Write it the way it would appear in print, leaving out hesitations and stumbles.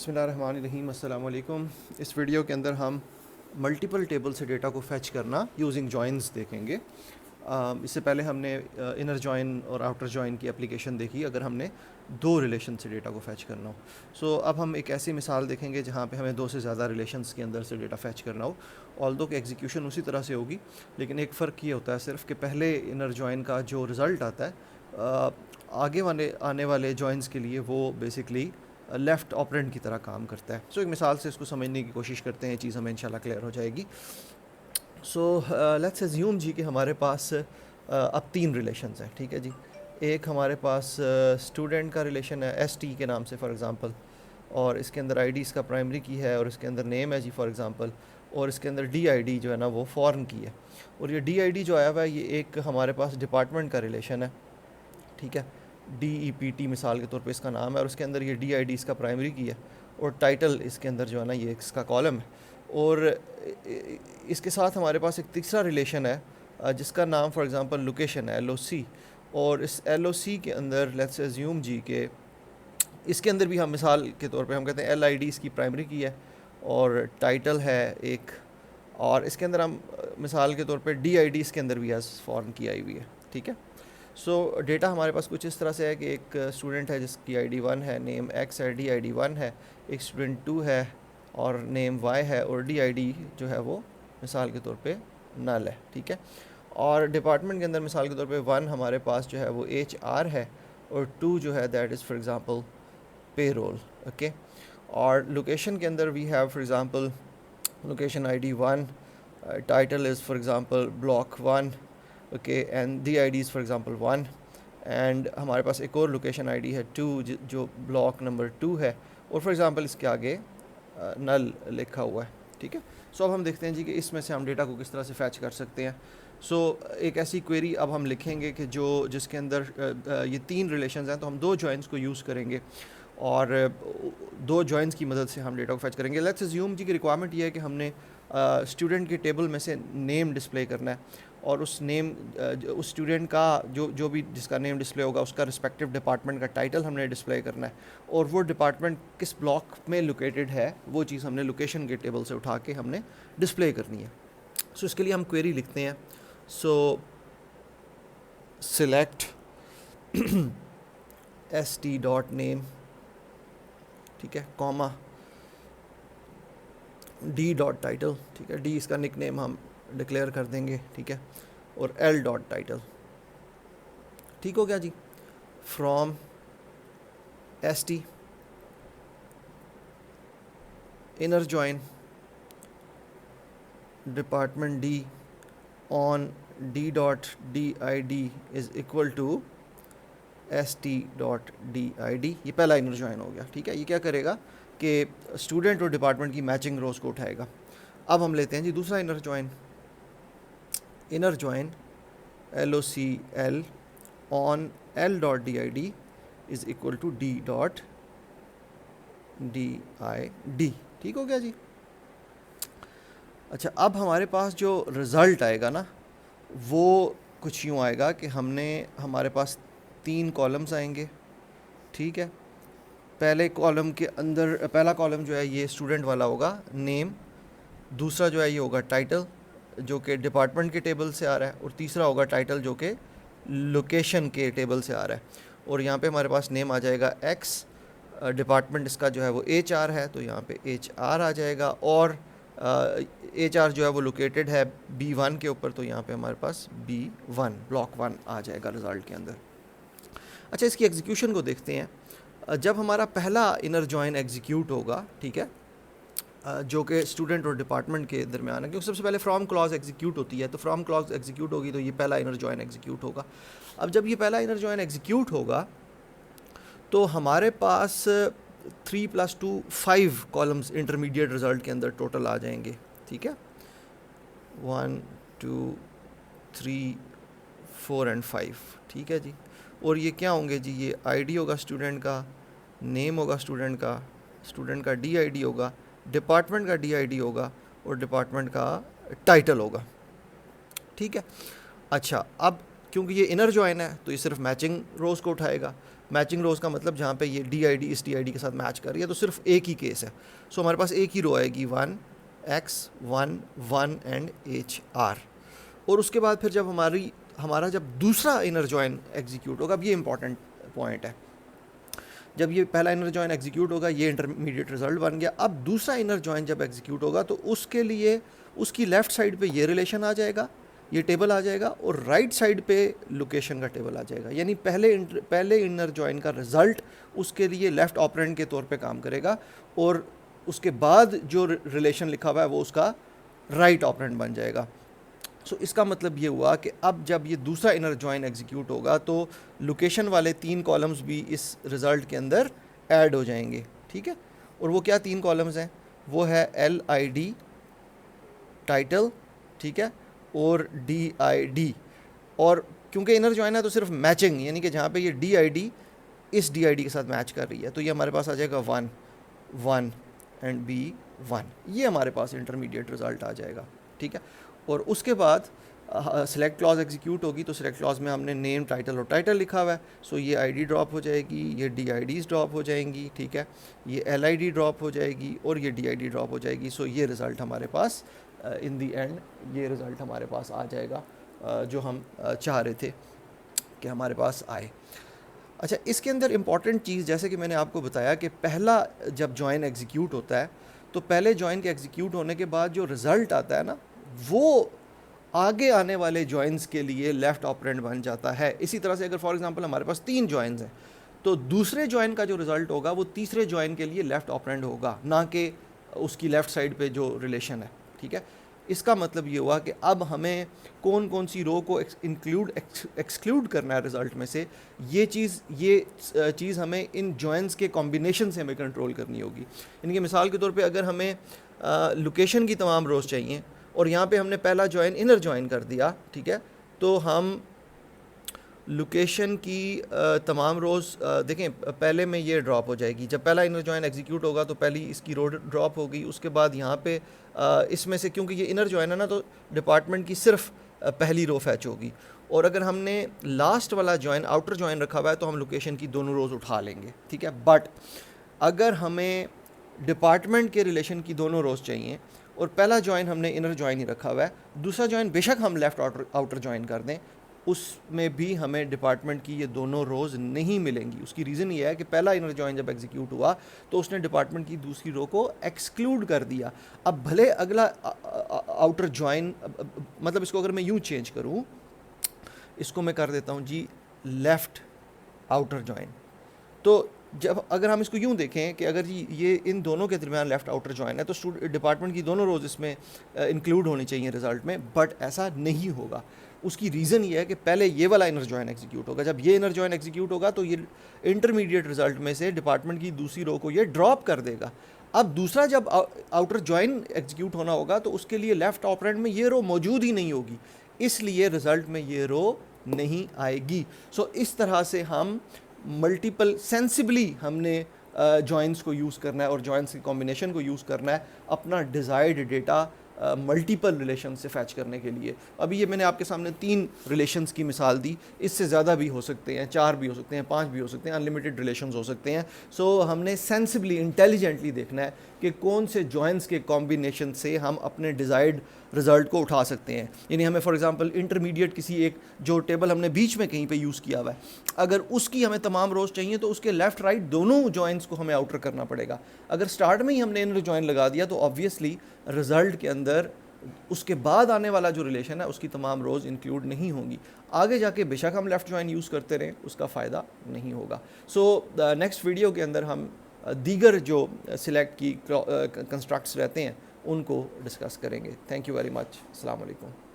بسم اللہ الرحمن الرحیم. السلام علیکم. اس ویڈیو کے اندر ہم ملٹیپل ٹیبل سے ڈیٹا کو فیچ کرنا یوزنگ جوائنز دیکھیں گے. اس سے پہلے ہم نے انر جوائن اور آؤٹر جوائن کی اپلیکیشن دیکھی اگر ہم نے دو ریلیشن سے ڈیٹا کو فیچ کرنا ہو. اب ہم ایک ایسی مثال دیکھیں گے جہاں پہ ہمیں دو سے زیادہ ریلیشنز کے اندر سے ڈیٹا فیچ کرنا ہو. آلدو کہ ایگزیکیوشن اسی طرح سے ہوگی, لیکن ایک فرق یہ ہوتا ہے صرف کہ پہلے انر جوائن کا جو رزلٹ آتا ہے آگے آنے والے جوائنز کے لیے وہ بیسکلی لیفٹ آپرینٹ کی طرح کام کرتا ہے. ایک مثال سے اس کو سمجھنے کی کوشش کرتے ہیں, یہ چیز ہمیں انشاءاللہ کلیئر ہو جائے گی. لیٹس ایزیوم جی کہ ہمارے پاس اب تین ریلیشنز ہیں. ٹھیک ہے جی, ایک ہمارے پاس اسٹوڈنٹ کا ریلیشن ہے ایس ٹی کے نام سے فار ایگزامپل, اور اس کے اندر آئی ڈی اس کا پرائمری کی ہے, اور اس کے اندر نیم ہے جی فار ایگزامپل, اور اس کے اندر ڈی آئی ڈی جو ہے نا وہ فارن کی ہے. اور یہ ڈی آئی ڈی جو آیا ہوا ہے یہ ایک ہمارے پاس ڈپارٹمنٹ کا ریلیشن ہے. ٹھیک ہے, ڈی ای پی ٹی مثال کے طور پہ اس کا نام ہے, اور اس کے اندر یہ ڈی آئی ڈی اس کا پرائمری کی ہے, اور ٹائٹل اس کے اندر جو ہے نا یہ اس کا کالم ہے. اور اس کے ساتھ ہمارے پاس ایک تیسرا ریلیشن ہے جس کا نام فار ایگزامپل لوکیشن ہے, ایل او سی. اور اس ایل او سی کے اندر لیٹس ایزیوم جی کہ اس کے اندر بھی ہم مثال کے طور پہ ہم کہتے ہیں ایل آئی ڈی اس کی پرائمری کی ہے, اور ٹائٹل ہے ایک, اور اس کے اندر ہم مثال کے طور پہ ڈی آئی ڈی اس کے اندر بھی ایز فارن کی آئی ہوئی ہے. ٹھیک ہے, ڈیٹا ہمارے پاس کچھ اس طرح سے ہے کہ ایک اسٹوڈنٹ ہے جس کی آئی ڈی 1 ہے, نیم ایکس ہے, ڈی آئی ڈی 1 ہے, ایک اسٹوڈنٹ 2 ہے اور نیم وائی ہے, اور ڈی آئی ڈی جو ہے وہ مثال کے طور پہ نل ہے. ٹھیک ہے, اور ڈپارٹمنٹ کے اندر مثال کے طور پہ 1 ہمارے پاس جو ہے وہ ایچ آر ہے, اور 2 جو ہے that is for example payroll. Okay, اور لوکیشن کے اندر we have for example location I D 1, title is for example block 1. Okay, and the I D is for example 1, and ہمارے پاس ایک اور لوکیشن آئی ڈی ہے 2 جو block number 2 ہے, اور فار ایگزامپل اس کے آگے نل لکھا ہوا ہے. ٹھیک ہے, اب ہم دیکھتے ہیں جی کہ اس میں سے ہم ڈیٹا کو کس طرح سے فیچ کر سکتے ہیں. ایک ایسی کویری اب ہم لکھیں گے کہ جس کے اندر یہ تین ریلیشنز ہیں, تو ہم دو جوائنز کو یوز کریں گے, اور دو جوائنز کی مدد سے ہم ڈیٹا کو فیچ کریں گے. لیٹس ایزیوم جی کی ریکوائرمنٹ یہ ہے کہ ہم نے اسٹوڈنٹ کے ٹیبل میں سے نیم ڈسپلے کرنا ہے, اور اس نیم اس اسٹوڈنٹ کا جو بھی جس کا نیم ڈسپلے ہوگا اس کا رسپیکٹیو ڈپارٹمنٹ کا ٹائٹل ہم نے ڈسپلے کرنا ہے, اور وہ ڈپارٹمنٹ کس بلاک میں لوکیٹڈ ہے وہ چیز ہم نے لوکیشن کے ٹیبل سے اٹھا کے ہم نے ڈسپلے کرنی ہے. اس کے لیے ہم کویری لکھتے ہیں. Select S T dot name, ٹھیک ہے, کاما ڈی ڈاٹ ٹائٹل. ٹھیک ہے, ڈی اس کا نک نیم ہم ڈکلیئر کر دیں گے. ٹھیک ہے, اور ایل ڈاٹ ٹائٹل. ٹھیک ہو گیا جی. From S T inner join department D on D dot D I D is equal to S T dot D I D. یہ پہلا انر جوائن ہو گیا. ٹھیک ہے, یہ کیا کرے گا کہ اسٹوڈنٹ اور ڈپارٹمنٹ کی میچنگ روز کو اٹھائے گا. اب ہم لیتے ہیں جی دوسرا inner join L O C L on L dot D I D is equal to D dot D I D. ٹھیک ہو گیا جی. اچھا, اب ہمارے پاس جو رزلٹ آئے گا نا وہ کچھ یوں آئے گا کہ ہمارے پاس تین کالمز آئیں گے. ٹھیک ہے, پہلے کالم کے اندر پہلا کالم جو ہے یہ اسٹوڈنٹ والا ہوگا, نیم. دوسرا جو ہے یہ ہوگا ٹائٹل جو کہ ڈپارٹمنٹ کے ٹیبل سے آ رہا ہے, اور تیسرا ہوگا ٹائٹل جو کہ لوکیشن کے ٹیبل سے آ رہا ہے. اور یہاں پہ ہمارے پاس نیم آ جائے گا ایکس, ڈپارٹمنٹ اس کا جو ہے وہ ایچ آر ہے تو یہاں پہ ایچ آر آ جائے گا, اور ایچ آر جو ہے وہ لوکیٹڈ ہے بی ون کے اوپر تو یہاں پہ ہمارے پاس بی ون بلاک 1 آ جائے گا رزلٹ کے اندر. اچھا, اس کی ایگزیکیوشن کو دیکھتے ہیں. جب ہمارا پہلا انر جوائن ایگزیکیوٹ ہوگا, ٹھیک ہے, جو کہ اسٹوڈنٹ اور ڈپارٹمنٹ کے درمیان ہے, کیونکہ سب سے پہلے فرام کلاز ایگزیکیوٹ ہوتی ہے, تو فرام کلاز ایگزیکیوٹ ہوگی تو یہ پہلا انر جوائن ایگزیکیوٹ ہوگا. اب جب یہ پہلا انر جوائن ایگزیکیوٹ ہوگا تو ہمارے پاس 3 + 2 5 کالمز انٹرمیڈیٹ رزلٹ کے اندر ٹوٹل آ جائیں گے. ٹھیک ہے, 1 2 3 4 اینڈ 5. ٹھیک ہے جی, اور یہ کیا ہوں گے جی, یہ آئی ڈی ہوگا اسٹوڈنٹ کا, نیم ہوگا اسٹوڈنٹ کا ڈی آئی ڈی ہوگا, ڈپارٹمنٹ کا ڈی آئی ڈی ہوگا, اور ڈپارٹمنٹ کا ٹائٹل ہوگا. ٹھیک ہے. اچھا, اب کیونکہ یہ انر جوائن ہے تو یہ صرف میچنگ روز کو اٹھائے گا. میچنگ روز کا مطلب جہاں پہ یہ ڈی آئی ڈی اس ڈی آئی ڈی کے ساتھ میچ کر رہی ہے تو صرف ایک ہی کیس ہے. سو ہمارے پاس ایک ہی رو آئے گی 1 X 1 1 اینڈ HR. اور اس کے بعد پھر جب ہمارا جب دوسرا انر جوائن ایگزیکیوٹ ہوگا, اب یہ امپورٹنٹ پوائنٹ ہے, جب یہ پہلا انر جوائن ایگزیکیوٹ ہوگا یہ انٹرمیڈیٹ رزلٹ بن گیا. اب دوسرا انر جوائن جب ایگزیکیوٹ ہوگا تو اس کے لیے اس کی لیفٹ سائڈ پہ یہ ریلیشن آ جائے گا, یہ ٹیبل آ جائے گا, اور رائٹ سائڈ پہ لوکیشن کا ٹیبل آ جائے گا. یعنی پہلے انر جوائن کا رزلٹ اس کے لیے لیفٹ آپرینڈ کے طور پہ کام کرے گا, اور اس کے بعد جو ریلیشن لکھا ہوا ہے وہ اس کا رائٹ آپرینڈ بن جائے گا. سو اس کا مطلب یہ ہوا کہ اب جب یہ دوسرا انر جوائن ایگزیکیوٹ ہوگا تو لوکیشن والے 3 کالمز بھی اس رزلٹ کے اندر ایڈ ہو جائیں گے. ٹھیک ہے, اور وہ کیا 3 کالمز ہیں, وہ ہے LID ٹائٹل, ٹھیک ہے, اور DID. اور کیونکہ انر جوائن ہے تو صرف میچنگ, یعنی کہ جہاں پہ یہ DID اس DID کے ساتھ میچ کر رہی ہے تو یہ ہمارے پاس آ جائے گا 1 1 اینڈ B1. یہ ہمارے پاس انٹرمیڈیٹ رزلٹ آ جائے گا. ٹھیک ہے, اور اس کے بعد سلیکٹ کلاز ایگزیکیوٹ ہوگی تو سلیکٹ کلاز میں ہم نے نیم ٹائٹل اور ٹائٹل لکھا ہوا ہے. سو یہ ID ڈراپ ہو جائے گی, یہ DIDs ڈراپ ہو جائیں گی. ٹھیک ہے, یہ LID ڈراپ ہو جائے گی اور یہ DID ڈراپ ہو جائے گی. سو یہ رزلٹ ہمارے پاس ان دی اینڈ یہ رزلٹ ہمارے پاس آ جائے گا جو ہم چاہ رہے تھے کہ ہمارے پاس آئے. اچھا, اس کے اندر امپورٹنٹ چیز جیسے کہ میں نے آپ کو بتایا کہ پہلا جب جوائن ایگزیکیوٹ ہوتا ہے تو پہلے جوائن کے ایگزیکیوٹ ہونے کے بعد جو رزلٹ آتا ہے نا وہ آگے آنے والے جوائنز کے لیے لیفٹ آپرینڈ بن جاتا ہے. اسی طرح سے اگر فار ایگزامپل ہمارے پاس 3 جوائنز ہیں تو دوسرے جوائن کا جو رزلٹ ہوگا وہ تیسرے جوائن کے لیے لیفٹ آپرینڈ ہوگا, نہ کہ اس کی لیفٹ سائڈ پہ جو ریلیشن ہے. ٹھیک ہے, اس کا مطلب یہ ہوا کہ اب ہمیں کون سی رو کو ایکسکلوڈ کرنا ہے رزلٹ میں سے, یہ چیز ہمیں ان جوائنز کے کمبینیشن سے ہمیں کنٹرول کرنی ہوگی. یعنی کہ مثال کے طور پہ اگر ہمیں لوکیشن کی تمام روز چاہیے اور یہاں پہ ہم نے پہلا جوائن انر جوائن کر دیا, ٹھیک ہے, تو ہم لوکیشن کی تمام روز دیکھیں پہلے میں یہ ڈراپ ہو جائے گی. جب پہلا انر جوائن ایگزیکیوٹ ہوگا تو پہلی اس کی رو ڈراپ ہوگی. اس کے بعد یہاں پہ اس میں سے کیونکہ یہ انر جوائن ہے نا تو ڈپارٹمنٹ کی صرف پہلی رو فیچ ہوگی, اور اگر ہم نے لاسٹ والا جوائن آؤٹر جوائن رکھا ہوا ہے تو ہم لوکیشن کی دونوں روز اٹھا لیں گے. ٹھیک ہے, بٹ اگر ہمیں ڈپارٹمنٹ کے ریلیشن کی دونوں روز چاہیے اور پہلا جوائن ہم نے انر جوائن ہی رکھا ہوا ہے, دوسرا جوائن بے شک ہم لیفٹ آؤٹر جوائن کر دیں, اس میں بھی ہمیں ڈپارٹمنٹ کی یہ دونوں روز نہیں ملیں گی. اس کی ریزن یہ ہے کہ پہلا انر جوائن جب ایگزیکیوٹ ہوا تو اس نے ڈپارٹمنٹ کی دوسری رو کو ایکسکلوڈ کر دیا. اب بھلے اگلا آؤٹر جوائن, مطلب اس کو اگر میں یوں چینج کروں, اس کو میں کر دیتا ہوں جی لیفٹ آؤٹر جوائن, تو جب اگر ہم اس کو یوں دیکھیں کہ اگر جی یہ ان دونوں کے درمیان لیفٹ آؤٹر جوائن ہے تو ڈپارٹمنٹ کی دونوں روز اس میں انکلوڈ ہونی چاہیے رزلٹ میں, بٹ ایسا نہیں ہوگا. اس کی ریزن یہ ہے کہ پہلے یہ والا انر جوائن ایگزیکیوٹ ہوگا, جب یہ انر جوائن ایگزیکیوٹ ہوگا تو یہ انٹرمیڈیٹ رزلٹ میں سے ڈپارٹمنٹ کی دوسری رو کو یہ ڈراپ کر دے گا. اب دوسرا جب آؤٹر جوائن ایگزیکیوٹ ہونا ہوگا تو اس کے لیے لیفٹ آپرینڈ میں یہ رو موجود ہی نہیں ہوگی, اس لیے رزلٹ میں یہ رو نہیں آئے گی. سو اس طرح سے ہم ملٹیپل سینسبلی ہم نے جوائنس کو یوز کرنا ہے اور جوائنس کی کمبینیشن کو یوز کرنا ہے اپنا ڈیزائرڈ ڈیٹا ملٹیپل ریلیشن سے فیچ کرنے کے لیے. ابھی یہ میں نے آپ کے سامنے 3 ریلیشنز کی مثال دی, اس سے زیادہ بھی ہو سکتے ہیں, 4 بھی ہو سکتے ہیں, 5 بھی ہو سکتے ہیں, انلمیٹڈ ریلیشنز ہو سکتے ہیں. سو ہم نے سینسبلی انٹیلیجنٹلی دیکھنا ہے کہ کون سے جوائنس کے کمبینیشن سے ہم اپنے ڈیزائرڈ رزلٹ کو اٹھا سکتے ہیں. یعنی ہمیں فار ایگزامپل انٹرمیڈیٹ کسی ایک جو ٹیبل ہم نے بیچ میں کہیں پہ یوز کیا ہوا ہے, اگر اس کی ہمیں تمام روز چاہیے تو اس کے لیفٹ رائٹ دونوں جوائنس کو ہمیں آؤٹر کرنا پڑے گا. اگر سٹارٹ میں ہی ہم نے انر جوائن لگا دیا تو آبویسلی رزلٹ کے اندر اس کے بعد آنے والا جو ریلیشن ہے اس کی تمام روز انکلوڈ نہیں ہوں گی. آگے جا کے بے شک ہم لیفٹ جوائن یوز کرتے رہیں, اس کا فائدہ نہیں ہوگا. سو نیکسٹ ویڈیو کے اندر ہم دیگر جو سلیکٹ کی کنسٹرکٹس رہتے ہیں ان کو ڈسکس کریں گے. Thank you very much. السلام علیکم.